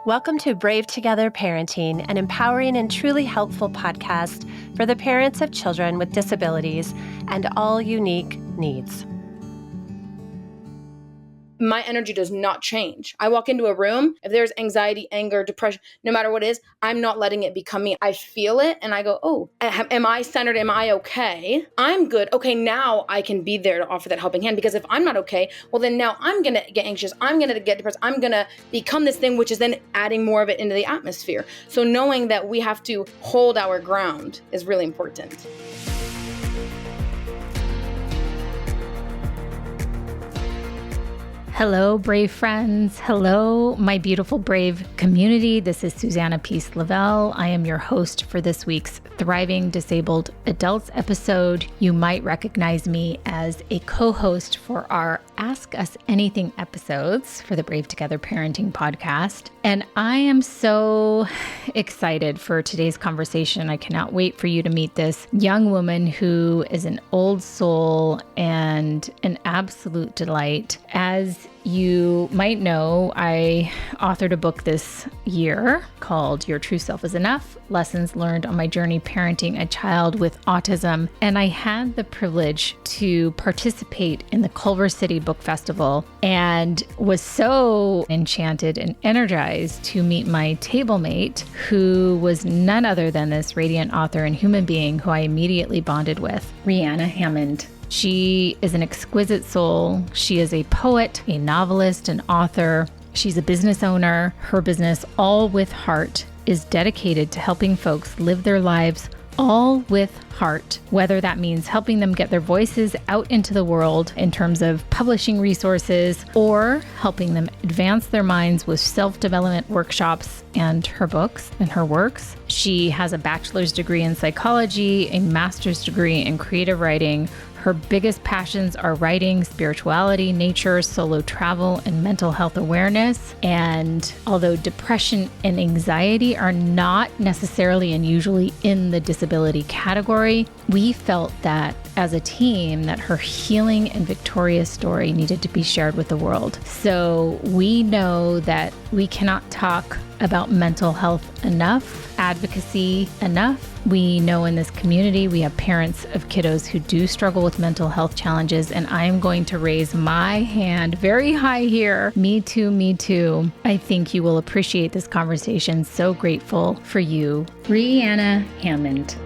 Welcome to Brave Together Parenting, an empowering and truly helpful podcast for the parents of children with disabilities and all unique needs. My energy does not change. I walk into a room, if there's anxiety, anger, depression, no matter what it is, I'm not letting it become me. I feel it and I go, oh, am I centered? Am I okay? I'm good. Okay, now I can be there to offer that helping hand, because if I'm not okay, well then now I'm going to get anxious. I'm going to get depressed. I'm going to become this thing, which is then adding more of it into the atmosphere. So knowing that we have to hold our ground is really important. Hello, Brave friends. Hello, my beautiful Brave community. This is Susanna Peace Lovell. I am your host for this week's Thriving Disabled Adults episode. You might recognize me as a co-host for our Ask Us Anything episodes for the Brave Together Parenting podcast. And I am so excited for today's conversation. I cannot wait for you to meet this young woman who is an old soul and an absolute delight. As you might know, I authored a book this year called Your True Self is Enough: Lessons Learned on My Journey Parenting a Child with Autism. And I had the privilege to participate in the Culver City Book Festival and was so enchanted and energized to meet my table mate, who was none other than this radiant author and human being who I immediately bonded with, Ryanna Hammond. She is an exquisite soul. She is a poet, a novelist, an author. She's a business owner. Her business, All With Heart, is dedicated to helping folks live their lives all with heart, whether that means helping them get their voices out into the world in terms of publishing resources or helping them advance their minds with self-development workshops and her books and her works. She has a bachelor's degree in psychology, a master's degree in creative writing. Her biggest passions are writing, spirituality, nature, solo travel, and mental health awareness. And although depression and anxiety are not necessarily and usually in the disability category, we felt that as a team that her healing and victorious story needed to be shared with the world. So we know that we cannot talk about mental health enough, advocacy enough. We know in this community we have parents of kiddos who do struggle with mental health challenges, and I am going to raise my hand very high here. Me too, me too. I think you will appreciate this conversation. So grateful for you, Ryanna Hammond.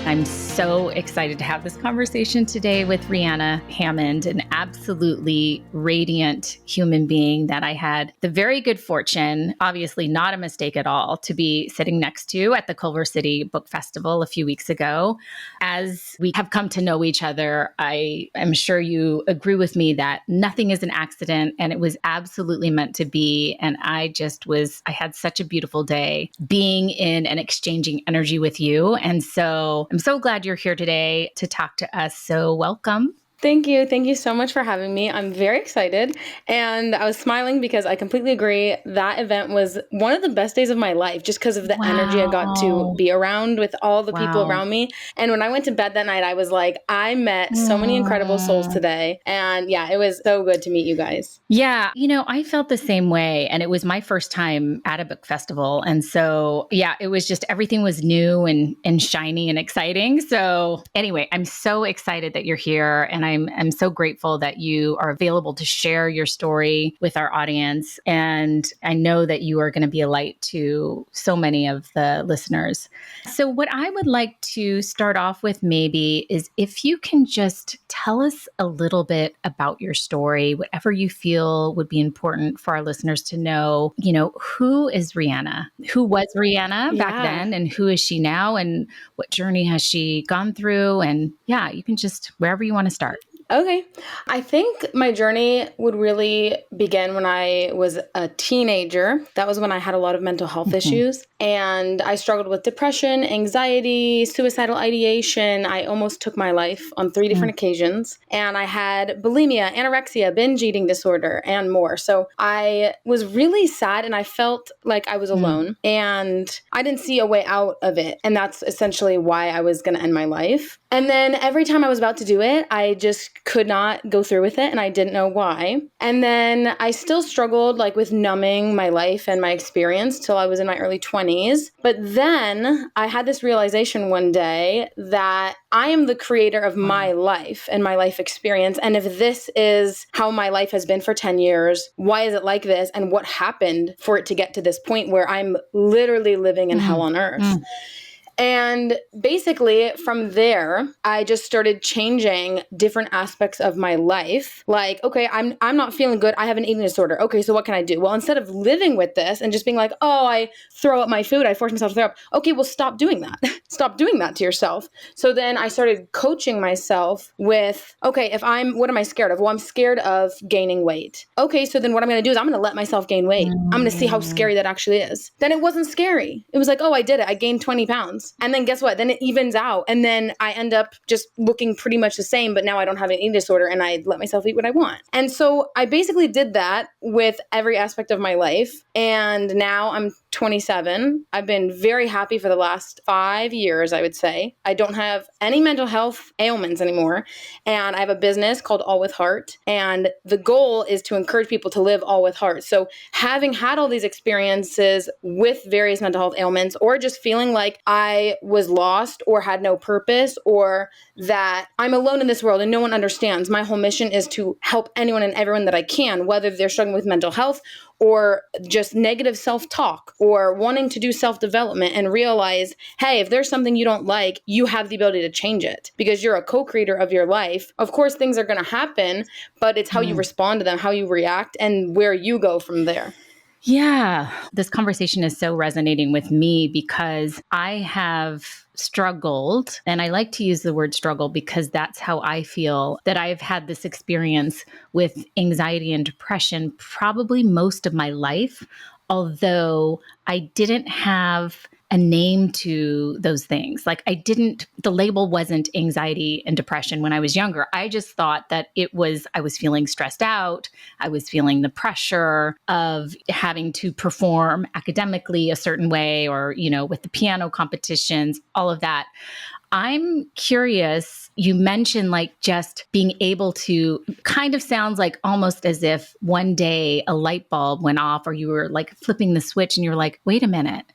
I'm so excited to have this conversation today with Ryanna Hammond, an absolutely radiant human being that I had the very good fortune, obviously not a mistake at all, to be sitting next to at the Culver City Book Festival a few weeks ago. As we have come to know each other, I am sure you agree with me that nothing is an accident, and it was absolutely meant to be. And I had such a beautiful day being in and exchanging energy with you. And so I'm so glad you're here today to talk to us. So welcome. Thank you. Thank you so much for having me. I'm very excited. And I was smiling because I completely agree. That event was one of the best days of my life, just because of the energy I got to be around with all the people around me. And when I went to bed that night, I was like, I met so many incredible souls today. And yeah, it was so good to meet you guys. Yeah. I felt the same way. And it was my first time at a book festival. And so, yeah, it was just everything was new and shiny and exciting. So anyway, I'm so excited that you're here. And I'm so grateful that you are available to share your story with our audience. And I know that you are going to be a light to so many of the listeners. So what I would like to start off with maybe is if you can just tell us a little bit about your story, whatever you feel would be important for our listeners to know. Who is Ryanna? Who was Ryanna back then? And who is she now? And what journey has she gone through? And yeah, you can just, wherever you want to start. Okay. I think my journey would really begin when I was a teenager. That was when I had a lot of mental health issues. And I struggled with depression, anxiety, suicidal ideation. I almost took my life on 3 different occasions. And I had bulimia, anorexia, binge eating disorder, and more. So I was really sad and I felt like I was alone. And I didn't see a way out of it. And that's essentially why I was going to end my life. And then every time I was about to do it, I just could not go through with it, and I didn't know why. And then I still struggled like with numbing my life and my experience till I was in my early 20s. But then I had this realization one day that I am the creator of my life and my life experience. And if this is how my life has been for 10 years, why is it like this? And what happened for it to get to this point where I'm literally living in hell on earth? And basically from there, I just started changing different aspects of my life. Like, okay, I'm not feeling good. I have an eating disorder. Okay, so what can I do? Well, instead of living with this and just being like, oh, I throw up my food, I force myself to throw up. Okay, well, stop doing that. Stop doing that to yourself. So then I started coaching myself with, okay, what am I scared of? Well, I'm scared of gaining weight. Okay, so then what I'm going to do is I'm going to let myself gain weight. I'm going to see how scary that actually is. Then it wasn't scary. It was like, oh, I did it. I gained 20 pounds. And then guess what? Then it evens out. And then I end up just looking pretty much the same, but now I don't have an eating disorder and I let myself eat what I want. And so I basically did that with every aspect of my life. And now I'm 27. I've been very happy for the last 5 years, I would say. I don't have any mental health ailments anymore. And I have a business called All With Heart. And the goal is to encourage people to live all with heart. So having had all these experiences with various mental health ailments, or just feeling like I was lost or had no purpose, or that I'm alone in this world and no one understands, my whole mission is to help anyone and everyone that I can, whether they're struggling with mental health or just negative self-talk or wanting to do self-development, and realize, hey, if there's something you don't like, you have the ability to change it because you're a co-creator of your life. Of course, things are going to happen, but it's how you respond to them, how you react, and where you go from there. Yeah, this conversation is so resonating with me because I have struggled, and I like to use the word struggle because that's how I feel, that I've had this experience with anxiety and depression probably most of my life, although I didn't have a name to those things. Like the label wasn't anxiety and depression when I was younger. I just thought that I was feeling stressed out. I was feeling the pressure of having to perform academically a certain way, or, with the piano competitions, all of that. I'm curious, you mentioned like just being able to, kind of sounds like almost as if one day a light bulb went off, or you were like flipping the switch and you're like, wait a minute,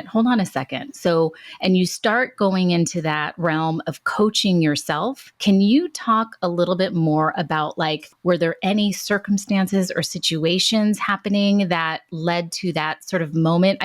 hold on a second. So, and you start going into that realm of coaching yourself. Can you talk a little bit more about like, were there any circumstances or situations happening that led to that sort of moment?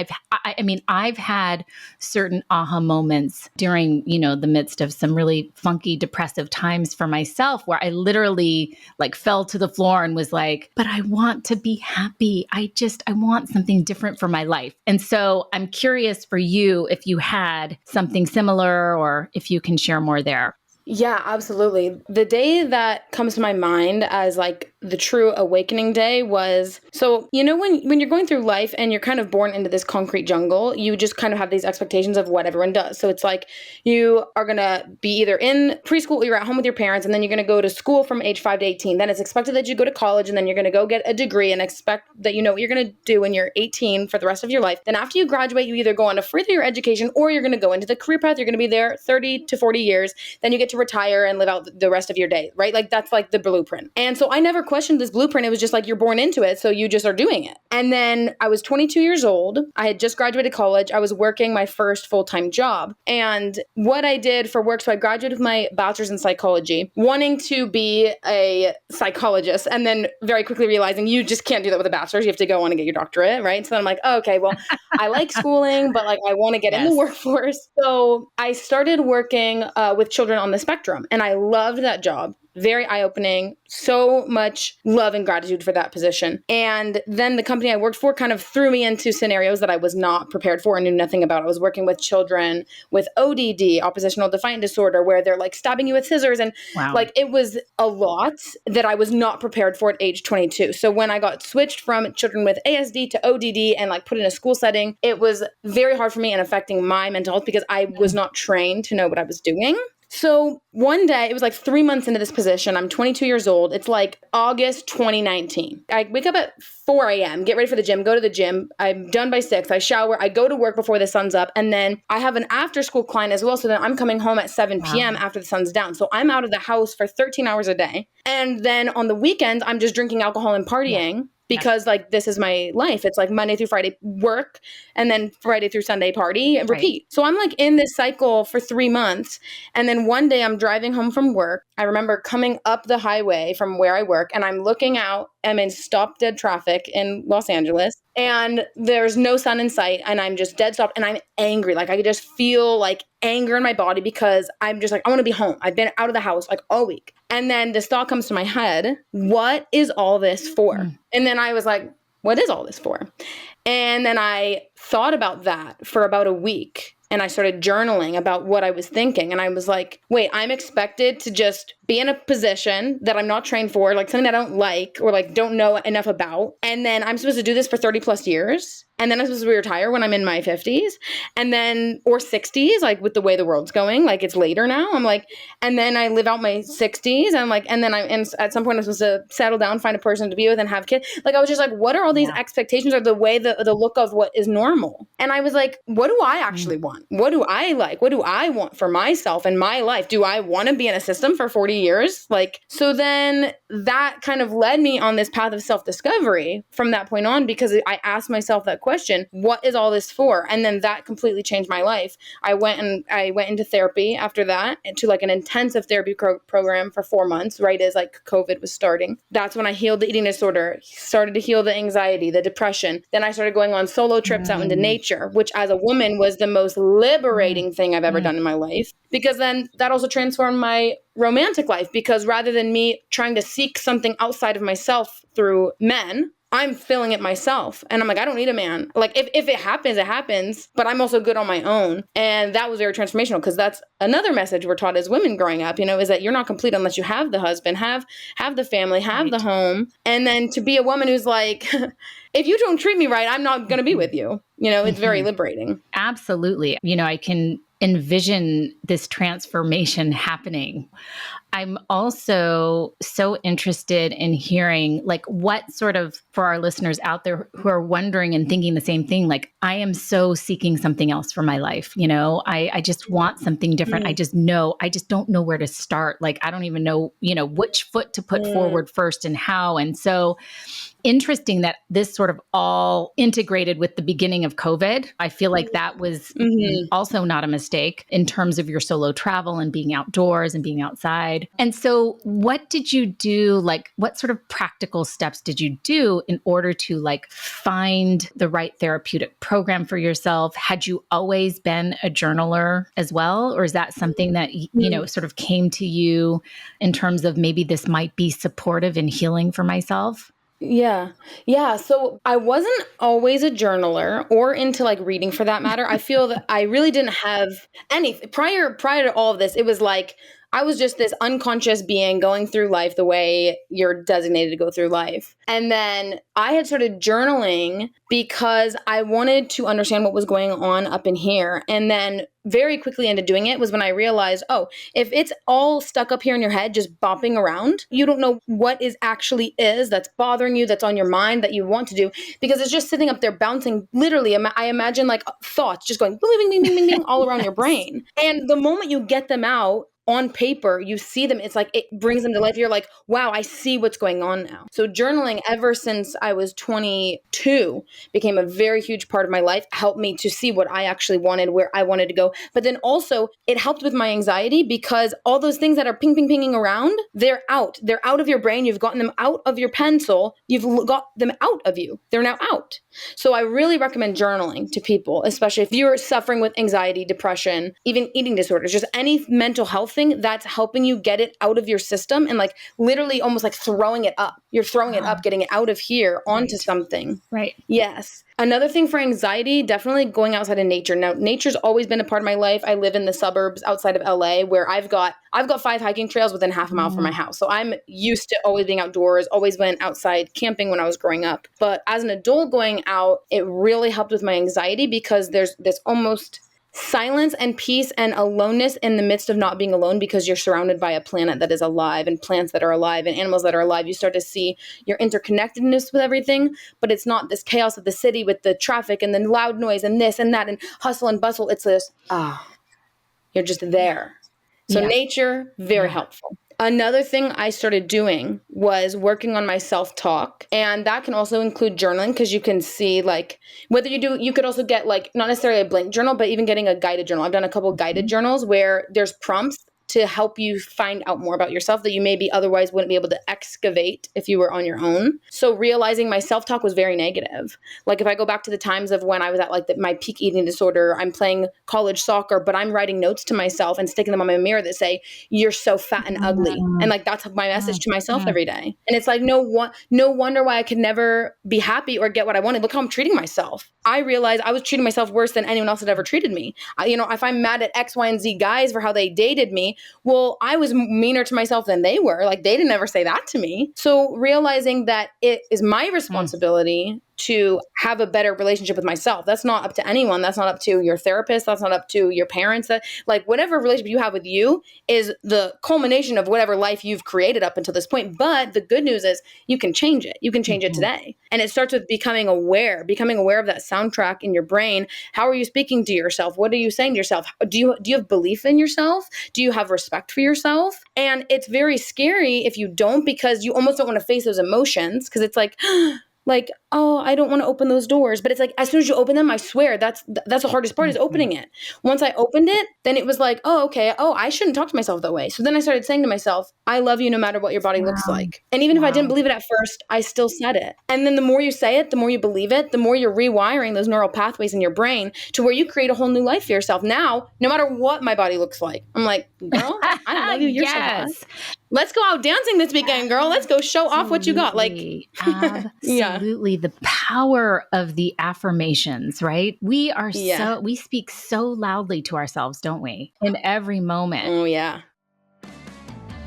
I've had certain aha moments during, the midst of some really funky, depressive times for myself, where I literally like fell to the floor and was like, but I want to be happy. I want something different for my life. And so I'm curious for you if you had something similar, or if you can share more there. Yeah, absolutely. The day that comes to my mind as like the true awakening day was, so, when you're going through life and you're kind of born into this concrete jungle, you just kind of have these expectations of what everyone does. So it's like you are going to be either in preschool or you're at home with your parents, and then you're going to go to school from age 5 to 18. Then it's expected that you go to college, and then you're going to go get a degree and expect that you know what you're going to do when you're 18 for the rest of your life. Then after you graduate, you either go on a further your education, or you're going to go into the career path. You're going to be there 30 to 40 years. Then you get to retire and live out the rest of your day, right? Like that's like the blueprint. And so I never questioned this blueprint. It was just like, you're born into it, so you just are doing it. And then I was 22 years old. I had just graduated college. I was working my first full-time job. And what I did for work, so I graduated with my bachelor's in psychology, wanting to be a psychologist, and then very quickly realizing you just can't do that with a bachelor's. You have to go on and get your doctorate, right? So then I'm like, oh, okay, well, I like schooling, but like I want to get in the workforce. So I started working with children on the spectrum, and I loved that job. Very eye-opening, so much love and gratitude for that position. And then the company I worked for kind of threw me into scenarios that I was not prepared for and knew nothing about. I was working with children with ODD, oppositional defiant disorder, where they're like stabbing you with scissors. And like, it was a lot that I was not prepared for at age 22. So when I got switched from children with ASD to ODD and like put in a school setting, it was very hard for me and affecting my mental health because I was not trained to know what I was doing. So one day, it was like 3 months into this position. I'm 22 years old. It's like August 2019. I wake up at 4 a.m., get ready for the gym, go to the gym. I'm done by 6. I shower. I go to work before the sun's up. And then I have an after school client as well. So then I'm coming home at 7 p.m. after the sun's down. So I'm out of the house for 13 hours a day. And then on the weekends, I'm just drinking alcohol and partying. Because like, this is my life. It's like Monday through Friday work and then Friday through Sunday party and repeat. So I'm like in this cycle for 3 months. And then one day I'm driving home from work. I remember coming up the highway from where I work and I'm looking out. I'm in stop dead traffic in Los Angeles and there's no sun in sight and I'm just dead stopped and I'm angry. Like I could just feel like anger in my body because I'm just like, I want to be home. I've been out of the house like all week. And then this thought comes to my head, what is all this for? And then I was like, what is all this for? And then I thought about that for about a week. And I started journaling about what I was thinking. And I was like, wait, I'm expected to just be in a position that I'm not trained for, like something that I don't like or like don't know enough about. And then I'm supposed to do this for 30 plus years. And then I'm supposed to retire when I'm in my 50s and then, or 60s, like with the way the world's going, like it's later now. I'm like, and then I live out my 60s. And I'm like, and then at some point I'm supposed to settle down, find a person to be with and have kids. Like, I was just like, what are all these expectations or the way, the look of what is normal? And I was like, what do I actually want? What do I like? What do I want for myself and my life? Do I want to be in a system for 40 years? Like, so then that kind of led me on this path of self-discovery from that point on, because I asked myself that question, what is all this for? And then that completely changed my life. I went into therapy after that, into like an intensive therapy program for 4 months, right as like COVID was starting. That's when I healed the eating disorder, started to heal the anxiety, the depression. Then I started going on solo trips out into nature, which as a woman was the most liberating thing I've ever done in my life. Because then that also transformed my romantic life, because rather than me trying to seek something outside of myself through men, I'm filling it myself. And I'm like, I don't need a man. Like if it happens, it happens, but I'm also good on my own. And that was very transformational, because that's another message we're taught as women growing up, is that you're not complete unless you have the husband, have the family, have the home. And then to be a woman who's like, if you don't treat me right, I'm not going to be with you. It's very liberating. Absolutely. I can envision this transformation happening. I'm also so interested in hearing like what sort of, for our listeners out there who are wondering and thinking the same thing, like I am so seeking something else for my life. I just want something different. I just don't know where to start. Like, I don't even know, which foot to put forward first and how. And so interesting that this sort of all integrated with the beginning of COVID. I feel like that was also not a mistake in terms of your solo travel and being outdoors and being outside. And so what did you do? Like, what sort of practical steps did you do in order to like find the right therapeutic program for yourself? Had you always been a journaler as well? Or is that something that, sort of came to you in terms of maybe this might be supportive and healing for myself? Yeah. So I wasn't always a journaler or into like reading for that matter. I feel that I really didn't have any prior to all of this. It was like, I was just this unconscious being going through life the way you're designated to go through life. And then I had started journaling because I wanted to understand what was going on up in here. And then very quickly into doing it was when I realized, if it's all stuck up here in your head, just bopping around, you don't know what that's bothering you, that's on your mind, that you want to do, because it's just sitting up there bouncing. Literally, I imagine like thoughts just going bing, bing, bing, bing, bing, all around your brain. And the moment you get them out on paper, you see them, it's like it brings them to life. You're like, wow, I see what's going on now. So journaling ever since I was 22 became a very huge part of my life, helped me to see what I actually wanted, where I wanted to go. But then also it helped with my anxiety, because all those things that are pinging around, they're out of your brain. You've gotten them out of your pencil. You've got them out of you. They're now out. So I really recommend journaling to people, especially if you're suffering with anxiety, depression, even eating disorders, just any mental health thing that's helping you get it out of your system, and like literally almost like throwing it up. You're throwing it up, getting it out of here onto something. Right. Yes. Another thing for anxiety, definitely going outside of nature. Now, nature's always been a part of my life. I live in the suburbs outside of LA, where I've got 5 hiking trails within half a mile from my house. So I'm used to always being outdoors, always went outside camping when I was growing up. But as an adult going out, it really helped with my anxiety, because there's this almost silence and peace and aloneness in the midst of not being alone, because you're surrounded by a planet that is alive and plants that are alive and animals that are alive. You start to see your interconnectedness with everything, but it's not this chaos of the city with the traffic and the loud noise and this and that and hustle and bustle. It's this, you're just there. So nature, very helpful. Another thing I started doing was working on my self-talk. And that can also include journaling, because you can see like whether you could also get like not necessarily a blank journal, but even getting a guided journal. I've done a couple of guided journals where there's prompts to help you find out more about yourself that you maybe otherwise wouldn't be able to excavate if you were on your own. So realizing my self-talk was very negative. Like if I go back to the times of when I was at like my peak eating disorder, I'm playing college soccer, but I'm writing notes to myself and sticking them on my mirror that say, "You're so fat and ugly." And like, that's my message to myself every day. And it's like, no wonder why I could never be happy or get what I wanted. Look how I'm treating myself. I realized I was treating myself worse than anyone else had ever treated me. If I'm mad at X, Y, and Z guys for how they dated me, well, I was meaner to myself than they were. Like, they didn't ever say that to me. So realizing that it is my responsibility to have a better relationship with myself. That's not up to anyone. That's not up to your therapist. That's not up to your parents. That, like, whatever relationship you have with you is the culmination of whatever life you've created up until this point. But the good news is you can change it. You can change it today. And it starts with becoming aware of that soundtrack in your brain. How are you speaking to yourself? What are you saying to yourself? Do you have belief in yourself? Do you have respect for yourself? And it's very scary if you don't, because you almost don't want to face those emotions, because it's like, oh, I don't want to open those doors. But it's like, as soon as you open them, I swear that's the hardest part, is opening it. Once I opened it, then it was like, oh, okay. Oh, I shouldn't talk to myself that way. So then I started saying to myself, I love you no matter what your body looks like. And even if I didn't believe it at first, I still said it. And then the more you say it, the more you believe it, the more you're rewiring those neural pathways in your brain to where you create a whole new life for yourself. Now, no matter what my body looks like, I'm like, girl, I love you. You're so hot. Let's go out dancing this weekend, girl. Let's go show off what you got. Like, absolutely. The power of the affirmations, right? We speak so loudly to ourselves, don't we? In every moment. Oh, yeah.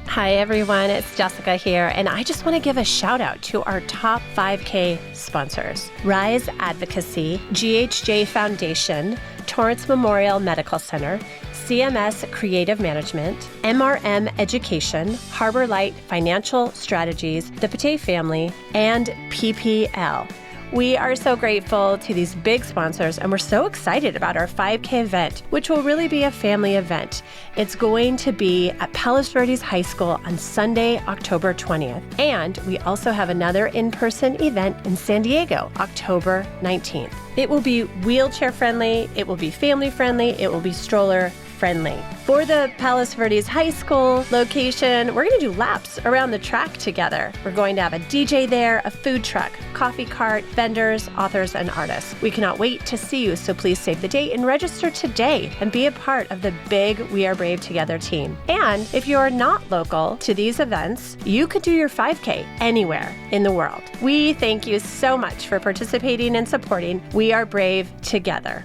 Hi, everyone. It's Jessica here, and I just want to give a shout out to our top 5K sponsors: Rise Advocacy, GHJ Foundation, Torrance Memorial Medical Center, CMS Creative Management, MRM Education, Harbor Light Financial Strategies, the Pate Family, and PPL. We are so grateful to these big sponsors, and we're so excited about our 5K event, which will really be a family event. It's going to be at Palos Verdes High School on Sunday, October 20th. And we also have another in-person event in San Diego, October 19th. It will be wheelchair friendly, it will be family friendly, it will be stroller friendly. For the Palos Verdes High School location, we're going to do laps around the track together. We're going to have a DJ there, a food truck, coffee cart, vendors, authors, and artists. We cannot wait to see you, so please save the date and register today and be a part of the big We Are Brave Together team. And if you're not local to these events, you could do your 5K anywhere in the world. We thank you so much for participating and supporting We Are Brave Together.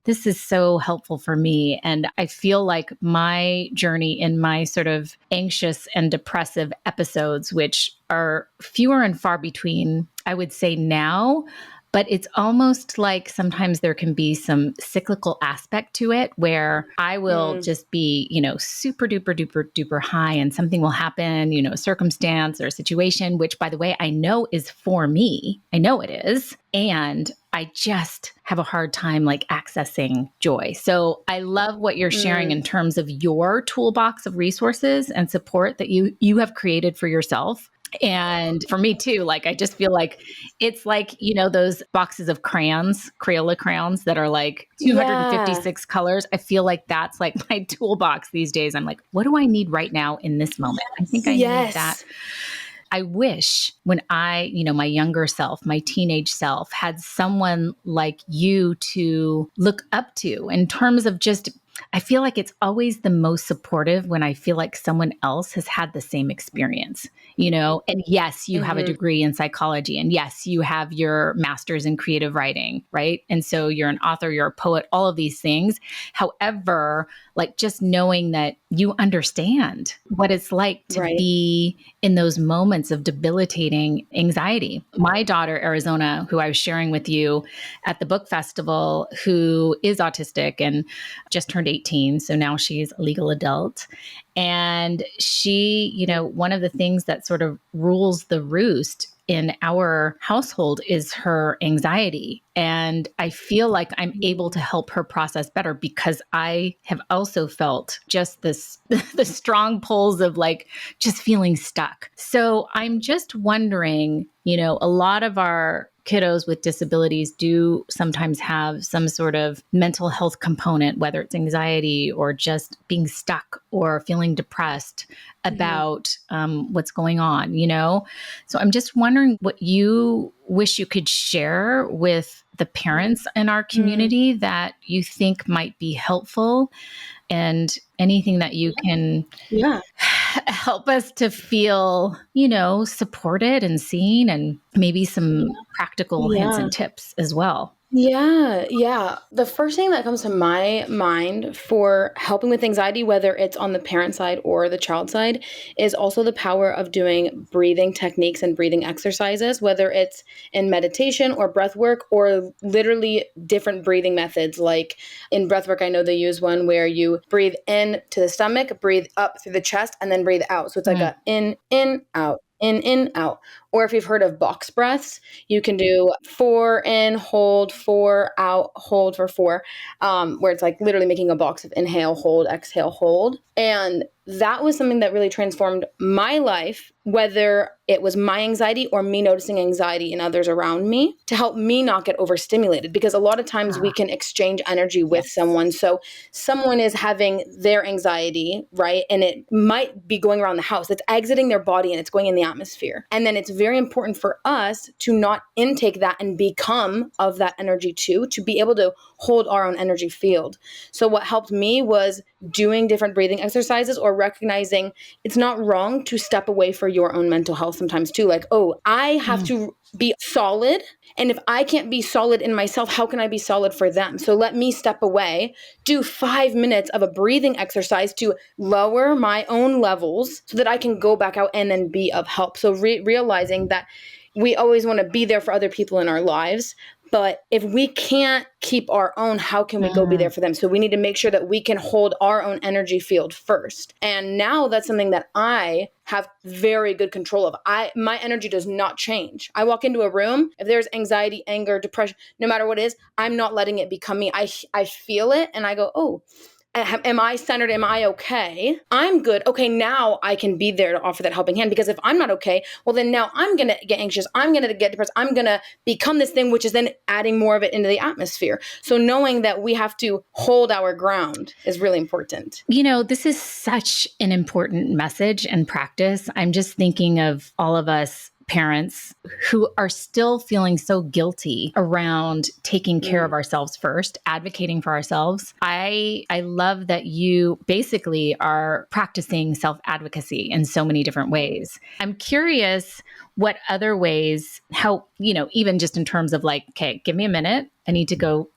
This is so helpful for me. And I feel like my journey in my sort of anxious and depressive episodes, which are fewer and far between, I would say now, but it's almost like sometimes there can be some cyclical aspect to it where I will just be, super duper duper duper high, and something will happen, a circumstance or a situation, which, by the way, I know is for me. I know it is. And I just have a hard time accessing joy. So I love what you're sharing in terms of your toolbox of resources and support that you have created for yourself. And for me too, I just feel like it's those boxes of crayons, Crayola crayons that are 256 colors. I feel like that's my toolbox these days. I'm like, what do I need right now in this moment? I think I need that. I wish when I, my younger self, my teenage self, had someone like you to look up to in terms of just I feel like it's always the most supportive when I feel like someone else has had the same experience, and yes, you have a degree in psychology, and yes, you have your master's in creative writing, right? And so you're an author, you're a poet, all of these things. However, like just knowing that you understand what it's like to Right. be in those moments of debilitating anxiety. My daughter, Arizona, who I was sharing with you at the book festival, who is autistic and just turned 18. So now she's a legal adult. And she, one of the things that sort of rules the roost in our household is her anxiety. And I feel like I'm able to help her process better because I have also felt just this, the strong pulls of like just feeling stuck. So I'm just wondering, a lot of our kiddos with disabilities do sometimes have some sort of mental health component, whether it's anxiety or just being stuck or feeling depressed about what's going on, So I'm just wondering what you wish you could share with the parents in our community that you think might be helpful, and anything that you can help us to feel, supported and seen, and maybe some practical hints and tips as well. Yeah. The first thing that comes to my mind for helping with anxiety, whether it's on the parent side or the child side, is also the power of doing breathing techniques and breathing exercises, whether it's in meditation or breath work or literally different breathing methods. Like in breath work, I know they use one where you breathe in to the stomach, breathe up through the chest, and then breathe out. So it's like a in, out. In, out. Or if you've heard of box breaths, you can do 4 in, hold, 4 out, hold for 4, where it's like literally making a box of inhale, hold, exhale, hold. And that was something that really transformed my life, whether it was my anxiety or me noticing anxiety in others around me, to help me not get overstimulated. Because a lot of times we can exchange energy with someone. So someone is having their anxiety, right? And it might be going around the house. It's exiting their body and it's going in the atmosphere. And then it's very important for us to not intake that and become of that energy too, to be able to hold our own energy field. So what helped me was doing different breathing exercises or recognizing it's not wrong to step away for your own mental health sometimes too. Like, I have to be solid. And if I can't be solid in myself, how can I be solid for them? So let me step away, do 5 minutes of a breathing exercise to lower my own levels so that I can go back out and then be of help. So realizing that we always want to be there for other people in our lives. But if we can't keep our own, how can we go be there for them? So we need to make sure that we can hold our own energy field first. And now that's something that I have very good control of. My energy does not change. I walk into a room, if there's anxiety, anger, depression, no matter what it is, I'm not letting it become me. I feel it and I go, am I centered? Am I okay? I'm good. Okay, now I can be there to offer that helping hand, because if I'm not okay, well, then now I'm going to get anxious. I'm going to get depressed. I'm going to become this thing, which is then adding more of it into the atmosphere. So knowing that we have to hold our ground is really important. This is such an important message and practice. I'm just thinking of all of us parents who are still feeling so guilty around taking care of ourselves first, advocating for ourselves. I love that you basically are practicing self-advocacy in so many different ways. I'm curious what other ways help, even just in terms of like, okay, give me a minute. I need to go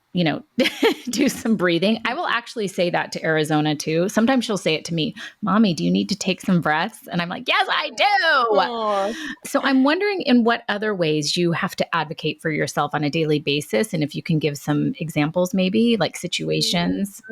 do some breathing. I will actually say that to Arizona too. Sometimes she'll say it to me, Mommy, do you need to take some breaths? And I'm like, yes, I do. Aww. So I'm wondering in what other ways you have to advocate for yourself on a daily basis. And if you can give some examples, maybe like situations.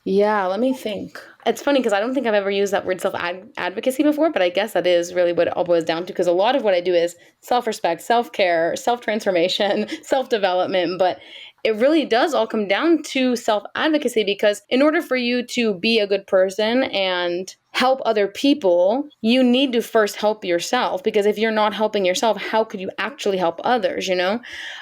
Yeah, let me think. It's funny because I don't think I've ever used that word self-advocacy before, but I guess that is really what it all boils down to, because a lot of what I do is self-respect, self-care, self-transformation, self-development, but it really does all come down to self-advocacy, because in order for you to be a good person and help other people, you need to first help yourself, because if you're not helping yourself, how could you actually help others,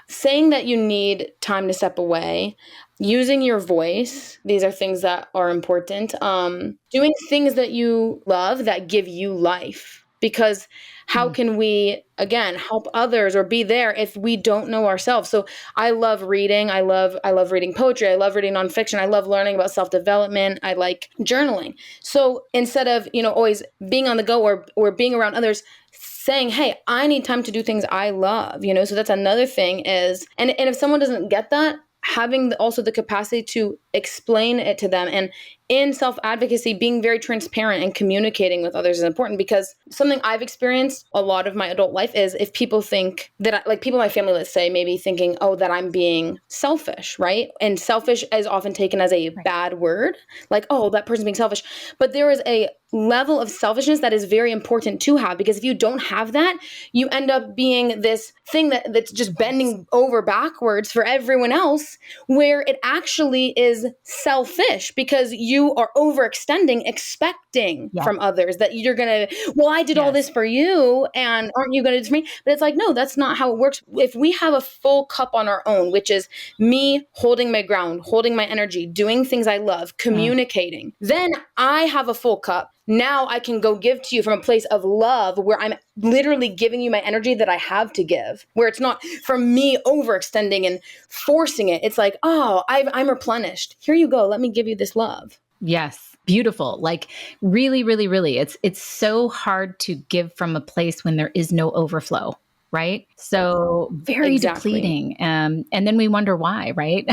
Saying that you need time to step away, using your voice, these are things that are important. Doing things that you love that give you life. because how can we, again, help others or be there if we don't know ourselves? So I love reading. I love reading poetry. I love reading nonfiction. I love learning about self-development. I like journaling. So instead of, always being on the go or being around others, saying, hey, I need time to do things I love, so that's another thing is, and if someone doesn't get that, having also the capacity to explain it to them. And in self-advocacy, being very transparent and communicating with others is important, because something I've experienced a lot of my adult life is if people think that, people in my family, let's say, maybe thinking, oh, that I'm being selfish, right? And selfish is often taken as a bad word, like, oh, that person's being selfish. But there is a level of selfishness that is very important to have, because if you don't have that, you end up being this thing that's just bending over backwards for everyone else, where it actually is selfish because you are overextending, expecting from others that you're going to, well, I did all this for you, and aren't you going to do this for me? But it's like, no, that's not how it works. If we have a full cup on our own, which is me holding my ground, holding my energy, doing things I love, communicating, then I have a full cup. Now I can go give to you from a place of love, where I'm literally giving you my energy that I have to give, where it's not from me overextending and forcing it. It's like, oh, I'm replenished. Here you go. Let me give you this love. Yes. Beautiful. Like really, really, really. It's so hard to give from a place when there is no overflow. Right. So very depleting. And then we wonder why, right?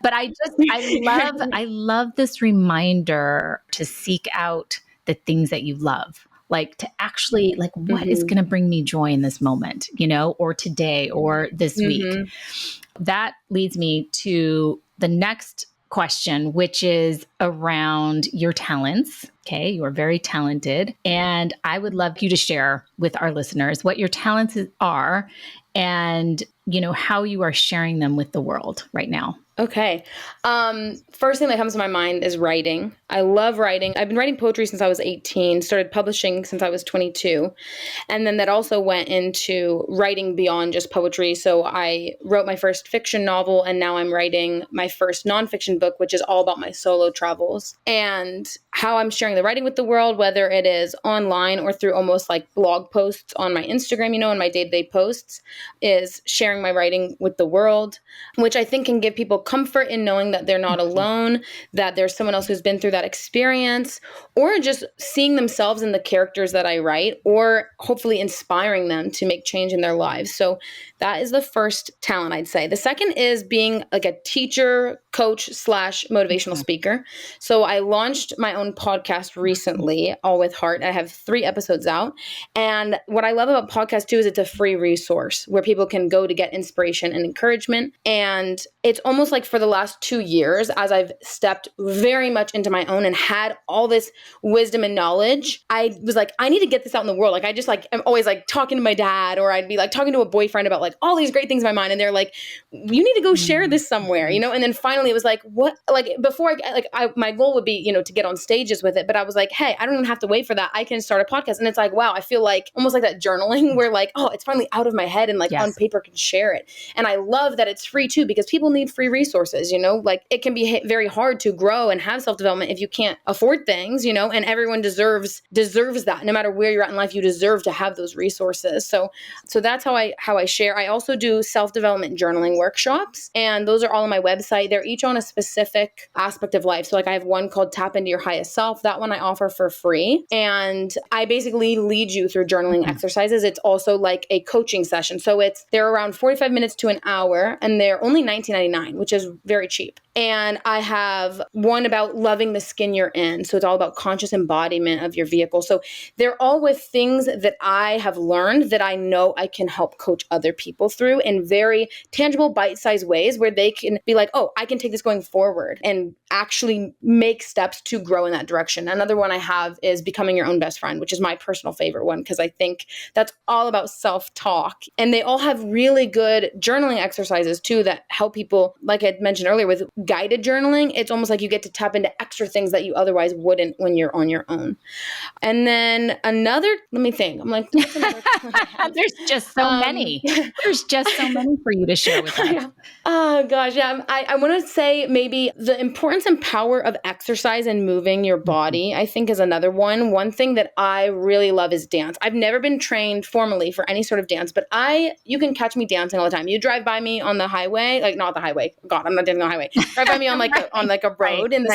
But I love this reminder to seek out the things that you love, like to actually, like, what is going to bring me joy in this moment, or today or this week. That leads me to the next question, which is around your talents. Okay. You are very talented. And I would love you to share with our listeners what your talents are and, how you are sharing them with the world right now. Okay. First thing that comes to my mind is writing. I love writing. I've been writing poetry since I was 18, started publishing since I was 22. And then that also went into writing beyond just poetry. So I wrote my first fiction novel, and now I'm writing my first nonfiction book, which is all about my solo travels. And how I'm sharing the writing with the world, whether it is online or through almost like blog posts on my Instagram, in my day-to-day posts, is sharing my writing with the world, which I think can give people comfort in knowing that they're not alone, that there's someone else who's been through that experience, or just seeing themselves in the characters that I write, or hopefully inspiring them to make change in their lives. So that is the first talent, I'd say. The second is being like a teacher, coach / motivational speaker. So I launched my own podcast recently, All With Heart. I have 3 episodes out. And what I love about podcasts too is it's a free resource where people can go to get inspiration and encouragement. And it's almost like for the last 2 years, as I've stepped very much into my own and had all this wisdom and knowledge, I was like, I need to get this out in the world. Like I just I'm always like talking to my dad, or I'd be like talking to a boyfriend about like all these great things in my mind. And they're like, you need to go share this somewhere, And then finally it was like, what, like before my goal would be, to get on stages with it. But I was like, hey, I don't even have to wait for that. I can start a podcast. And it's like, wow, I feel like almost like that journaling where like, oh, it's finally out of my head and like on paper can share it. And I love that it's free too, because people need free resources, like it can be very hard to grow and have self-development if you can't afford things, and everyone deserves that. No matter where you're at in life, you deserve to have those resources. So that's how I share. I also do self-development journaling workshops, and those are all on my website. They're each on a specific aspect of life. So like I have one called Tap Into Your Highest Self. That one I offer for free. And I basically lead you through journaling exercises. It's also like a coaching session. So they're around 45 minutes to an hour, and they're only $19.99, which is very cheap. And I have one about loving the skin you're in. So it's all about conscious embodiment of your vehicle. So they're all with things that I have learned that I know I can help coach other people through in very tangible, bite-sized ways where they can be like, oh, I can take this going forward and actually make steps to grow in that direction. Another one I have is Becoming Your Own Best Friend, which is my personal favorite one, because I think that's all about self-talk. And they all have really good journaling exercises too that help people, like I mentioned earlier, with guided journaling, it's almost like you get to tap into extra things that you otherwise wouldn't when you're on your own. And then let me think. I'm like, what's another one I have? There's just so many. There's just so many for you to share with us. Yeah. Oh gosh, yeah. I want to say maybe the importance and power of exercise and moving your body, I think, is another one. One thing that I really love is dance. I've never been trained formally for any sort of dance, but you can catch me dancing all the time. You drive by me on the highway, like not the highway. God, I'm not dancing on the highway. Drive by me on a road in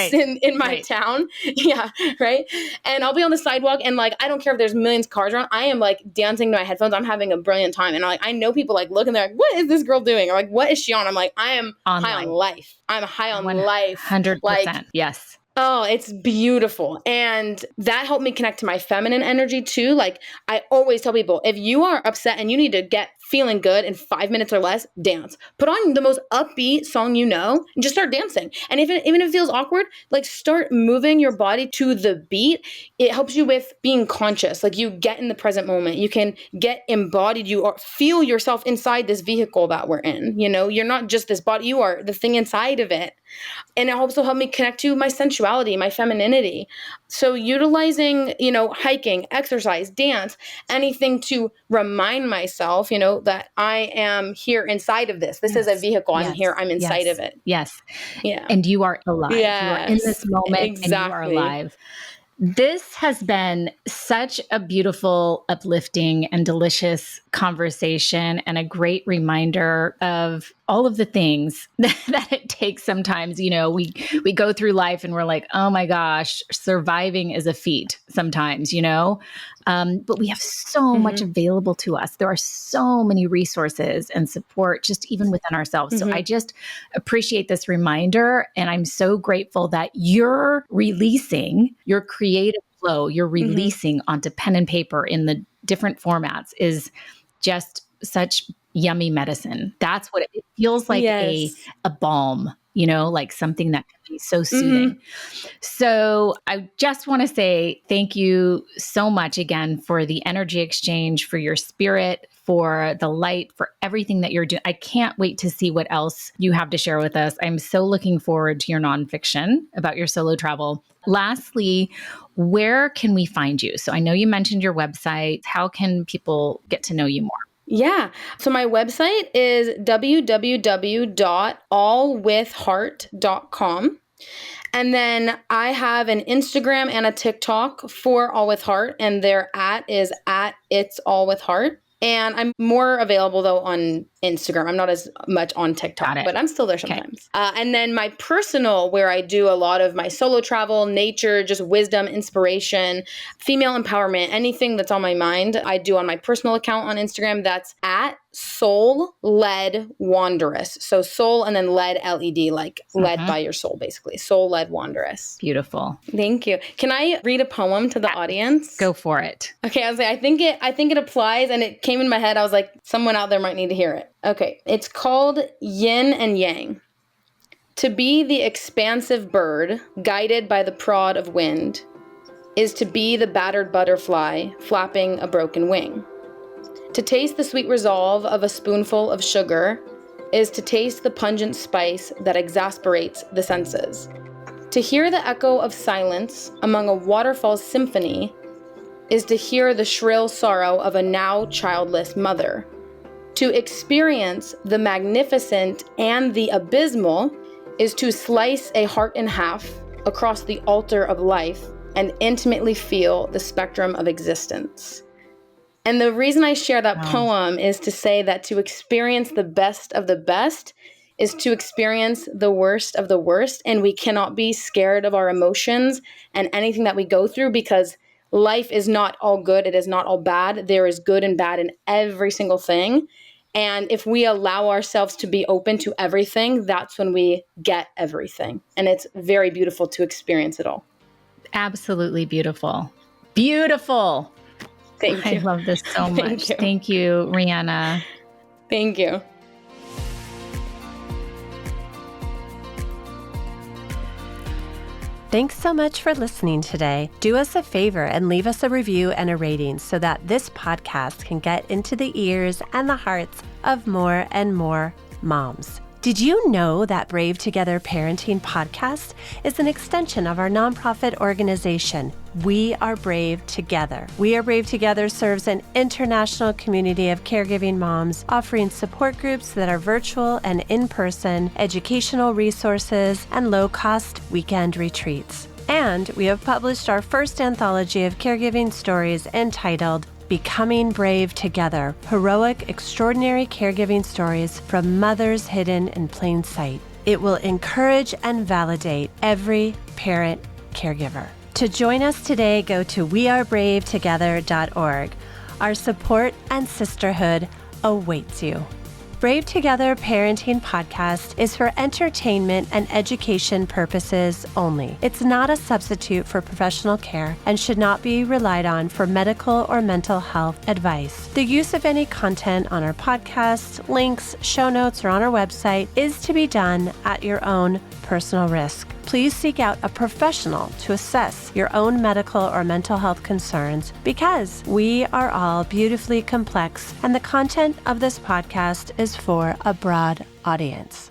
my town. Yeah, right. And I'll be on the sidewalk, and like I don't care if there's millions of cars around. I am like dancing to my headphones. I'm having a brilliant time, and I know people like look and they're like, "What is this girl doing?" Or like, "What is she on?" I'm like, "I am high on life. I'm high on life." 100%. Yes. Oh, it's beautiful. And that helped me connect to my feminine energy too. Like I always tell people, if you are upset and you need to get feeling good in 5 minutes or less, dance. Put on the most upbeat song you know and just start dancing. And even if it feels awkward, like start moving your body to the beat. It helps you with being conscious. Like you get in the present moment. You can get embodied. You or feel yourself inside this vehicle that we're in. You know, you're not just this body, you are the thing inside of it. And it also helped me connect to my sensuality, my femininity. So utilizing, hiking, exercise, dance, anything to remind myself, that I am here inside of this. This is a vehicle. I'm here. I'm inside of it. Yes. Yeah. And you are alive. Yes. You are in this moment Exactly. and you are alive. This has been such a beautiful, uplifting, and delicious conversation and a great reminder of all of the things that it takes sometimes. We go through life and we're like, oh my gosh, surviving is a feat sometimes, but we have so much available to us. There are so many resources and support just even within ourselves. So I just appreciate this reminder. And I'm so grateful that you're releasing your creative flow, you're releasing onto pen and paper in the different formats is just such yummy medicine. That's what it feels like, a balm, like something that can be so soothing. So I just want to say thank you so much again for the energy exchange, for your spirit, for the light, for everything that you're doing. I can't wait to see what else you have to share with us. I'm so looking forward to your nonfiction about your solo travel. Lastly, where can we find you? So I know you mentioned your website. How can people get to know you more? Yeah. So my website is www.allwithheart.com. And then I have an Instagram and a TikTok for All With Heart, and their is It's All With Heart. And I'm more available though on Instagram. I'm not as much on TikTok, but I'm still there sometimes. And then my personal, where I do a lot of my solo travel, nature, just wisdom, inspiration, female empowerment, anything that's on my mind, I do on my personal account on Instagram. That's at Soul Led Wanderess. So soul and then led, LED, like led by your soul, basically. Soul Led Wanderess. Beautiful. Thank you. Can I read a poem to the audience? Go for it. Okay, I was like, I think it applies, and it came in my head. I was like, someone out there might need to hear it. Okay, it's called Yin and Yang. To be the expansive bird, guided by the prod of wind, is to be the battered butterfly, flapping a broken wing. To taste the sweet resolve of a spoonful of sugar is to taste the pungent spice that exasperates the senses. To hear the echo of silence among a waterfall's symphony is to hear the shrill sorrow of a now childless mother. To experience the magnificent and the abysmal is to slice a heart in half across the altar of life and intimately feel the spectrum of existence. And the reason I share that poem is to say that to experience the best of the best is to experience the worst of the worst. And we cannot be scared of our emotions and anything that we go through, because life is not all good. It is not all bad. There is good and bad in every single thing. And if we allow ourselves to be open to everything, that's when we get everything. And it's very beautiful to experience it all. Absolutely beautiful. Beautiful. Thank you. I love this so much. Thank you, Ryanna. Thank you. Thanks so much for listening today. Do us a favor and leave us a review and a rating so that this podcast can get into the ears and the hearts of more and more moms. Did you know that Brave Together Parenting Podcast is an extension of our nonprofit organization, We Are Brave Together? We Are Brave Together serves an international community of caregiving moms, offering support groups that are virtual and in-person, educational resources, and low-cost weekend retreats. And we have published our first anthology of caregiving stories entitled Becoming Brave Together, Heroic, Extraordinary Caregiving Stories from Mothers Hidden in Plain Sight. It will encourage and validate every parent caregiver. To join us today, go to wearebravetogether.org. Our support and sisterhood awaits you. Brave Together Parenting Podcast is for entertainment and education purposes only. It's not a substitute for professional care and should not be relied on for medical or mental health advice. The use of any content on our podcasts, links, show notes, or on our website is to be done at your own personal risk. Please seek out a professional to assess your own medical or mental health concerns because we are all beautifully complex and the content of this podcast is for a broad audience.